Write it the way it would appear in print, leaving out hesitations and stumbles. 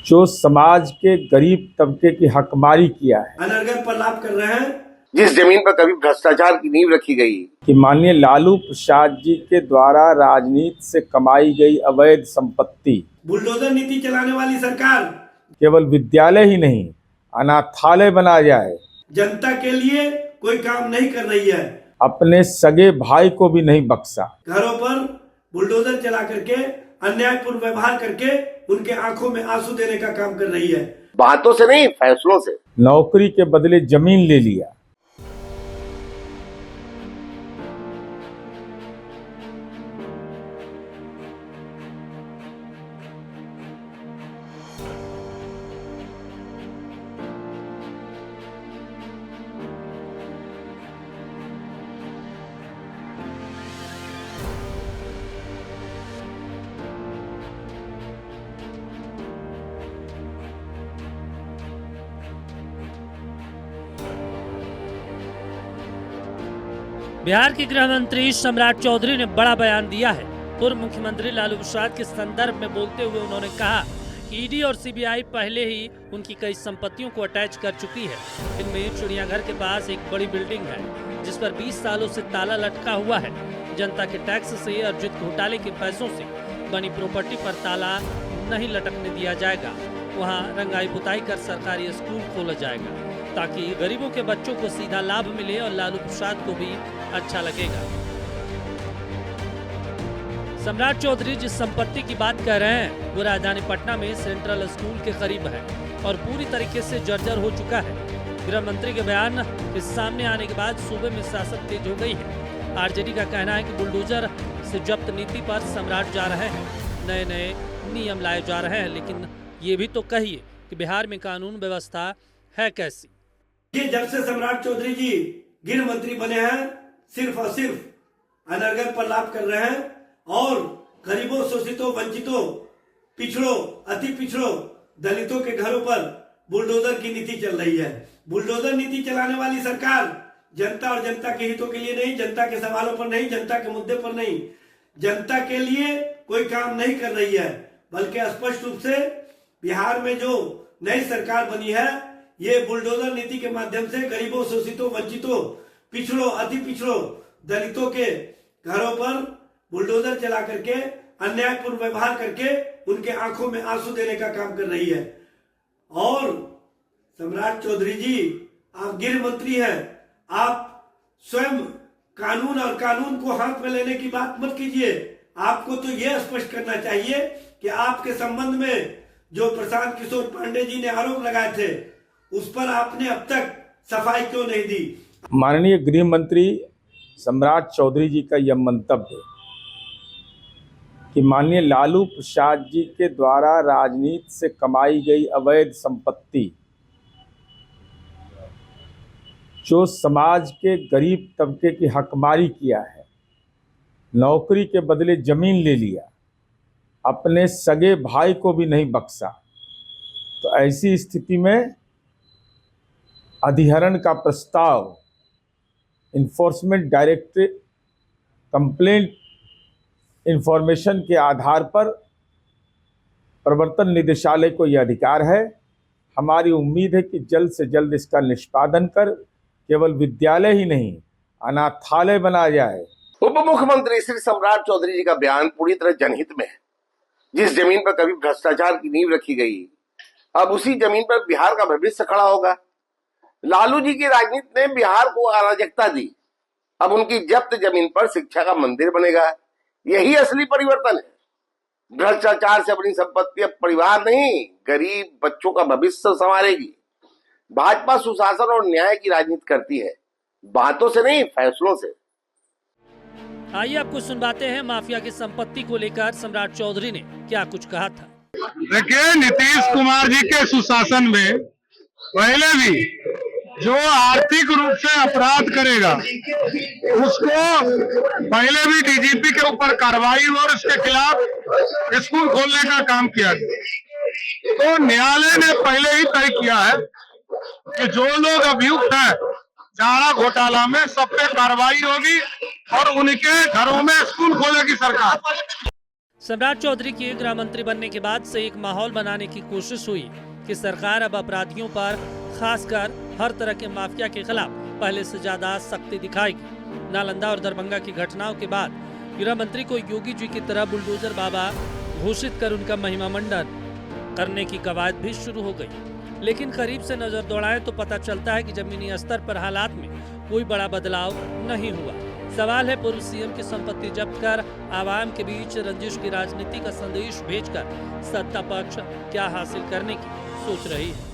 जो समाज के गरीब तबके की हकमारी किया है, अनर्गल पर लाभ कर रहे हैं। जिस जमीन पर कभी भ्रष्टाचार की नींव रखी गई कि माननीय लालू प्रसाद जी के द्वारा राजनीति से कमाई गई अवैध संपत्ति बुलडोजर नीति चलाने वाली सरकार केवल विद्यालय ही नहीं अनाथालय बना जाए, जनता के लिए कोई काम नहीं कर रही है। अपने सगे भाई को भी नहीं बख्शा। घरों पर बुलडोजर चला करके अन्यायपूर्ण व्यवहार करके उनके आंखों में आंसू देने का काम कर रही है। बातों से नहीं, फैसलों से। नौकरी के बदले जमीन ले लिया। बिहार के गृह मंत्री सम्राट चौधरी ने बड़ा बयान दिया है। पूर्व मुख्यमंत्री लालू प्रसाद के संदर्भ में बोलते हुए उन्होंने कहा कि ईडी और सीबीआई पहले ही उनकी कई संपत्तियों को अटैच कर चुकी है। इनमें चिड़ियाघर के पास एक बड़ी बिल्डिंग है जिस पर 20 सालों से ताला लटका हुआ है। जनता के टैक्स से अर्जित घोटाले के पैसों से बनी प्रॉपर्टी पर ताला नहीं लटकने दिया जाएगा। वहाँ रंगाई पुताई कर सरकारी स्कूल खोला जाएगा ताकि गरीबों के बच्चों को सीधा लाभ मिले और लालू प्रसाद को भी अच्छा लगेगा। सम्राट चौधरी जिस संपत्ति की बात कर रहे हैं वो राजधानी पटना में सेंट्रल स्कूल के करीब है और पूरी तरीके से जर्जर हो चुका है। गृह मंत्री के बयान के सामने आने के बाद सूबे में सियासत तेज हो गई है। आरजेडी का कहना है कि बुलडोजर से जब्त नीति पर सम्राट जा रहे हैं, नए नए नियम लाए जा रहे हैं, लेकिन ये भी तो कहिए कि बिहार में कानून व्यवस्था है कैसी। ये जब से सम्राट चौधरी जी गृह मंत्री बने हैं सिर्फ और सिर्फ अनर्गल पर लाभ कर रहे हैं और गरीबों, शोषितों, वंचितों, पिछड़ों, अति पिछड़ों, दलितों के घरों पर बुलडोजर की नीति चल रही है। बुलडोजर नीति चलाने वाली सरकार जनता और जनता के हितों के लिए नहीं, जनता के सवालों पर नहीं, जनता के मुद्दे पर नहीं, जनता के लिए कोई काम नहीं कर रही है। बल्कि स्पष्ट रूप से बिहार में जो नई सरकार बनी है ये बुलडोजर नीति के माध्यम से गरीबों, शोषितों, वंचितों, पिछड़ों, अति पिछड़ों, दलितों के घरों पर बुलडोजर चला करके अन्यायपूर्ण व्यवहार करके उनके आंखों में आंसू देने का काम कर रही है। और सम्राट चौधरी जी आप गृह मंत्री हैं, आप स्वयं कानून और कानून को हाथ में लेने की बात मत कीजिए। आपको तो यह स्पष्ट करना चाहिए कि आपके संबंध में जो प्रशांत किशोर पांडे जी ने आरोप लगाए थे उस पर आपने अब तक सफाई क्यों नहीं दी। माननीय गृह मंत्री सम्राट चौधरी जी का यह मंतव्य कि माननीय लालू प्रसाद जी के द्वारा राजनीति से कमाई गई अवैध संपत्ति जो समाज के गरीब तबके की हकमारी किया है, नौकरी के बदले जमीन ले लिया, अपने सगे भाई को भी नहीं बख्शा, तो ऐसी स्थिति में अधिहरण का प्रस्ताव इन्फोर्समेंट डायरेक्टरेट कंप्लेंट इंफॉर्मेशन के आधार पर प्रवर्तन निदेशालय को यह अधिकार है। हमारी उम्मीद है कि जल्द से जल्द इसका निष्पादन कर केवल विद्यालय ही नहीं अनाथालय बनाया जाए। उप मुख्यमंत्री श्री सम्राट चौधरी जी का बयान पूरी तरह जनहित में है। जिस जमीन पर कभी भ्रष्टाचार की नींव रखी गई अब उसी जमीन पर बिहार का भविष्य खड़ा होगा। लालू जी की राजनीति ने बिहार को अराजकता दी, अब उनकी जब्त जमीन पर शिक्षा का मंदिर बनेगा। यही असली परिवर्तन है। भ्रष्टाचार से अपनी संपत्ति अब परिवार नहीं, गरीब बच्चों का भविष्य संवारेगी। भाजपा सुशासन और न्याय की राजनीति करती है, बातों से नहीं, फैसलों से। आइए आपको सुनवाते हैं माफिया की संपत्ति को लेकर सम्राट चौधरी ने क्या कुछ कहा था। देखिए, नीतीश कुमार जी के सुशासन में पहले भी जो आर्थिक रूप से अपराध करेगा उसको पहले भी डीजीपी के ऊपर कार्रवाई और उसके खिलाफ स्कूल खोलने का काम किया गया। तो न्यायालय ने पहले ही तय किया है कि जो लोग अभियुक्त हैं चारा घोटाला में सब पे कार्रवाई होगी और उनके घरों में स्कूल खोलेगी सरकार। सम्राट चौधरी के गृह मंत्री बनने के बाद से एक माहौल बनाने की कोशिश हुई कि सरकार अब अपराधियों पर, खासकर हर तरह के माफिया के खिलाफ पहले से ज्यादा सख्ती दिखाएगी। नालंदा और दरभंगा की घटनाओं के बाद गृह मंत्री को योगी जी की तरह बुलडोजर बाबा घोषित कर उनका महिमा मंडन करने की कवायद भी शुरू हो गई। लेकिन करीब से नजर दौड़ाएं तो पता चलता है कि जमीनी स्तर पर हालात में कोई बड़ा बदलाव नहीं हुआ। सवाल है, पूर्व सीएम की संपत्ति जब्त कर आवाम के बीच रंजिश की राजनीति का संदेश भेजकर सत्ता पक्ष क्या हासिल करने की सोच रही है।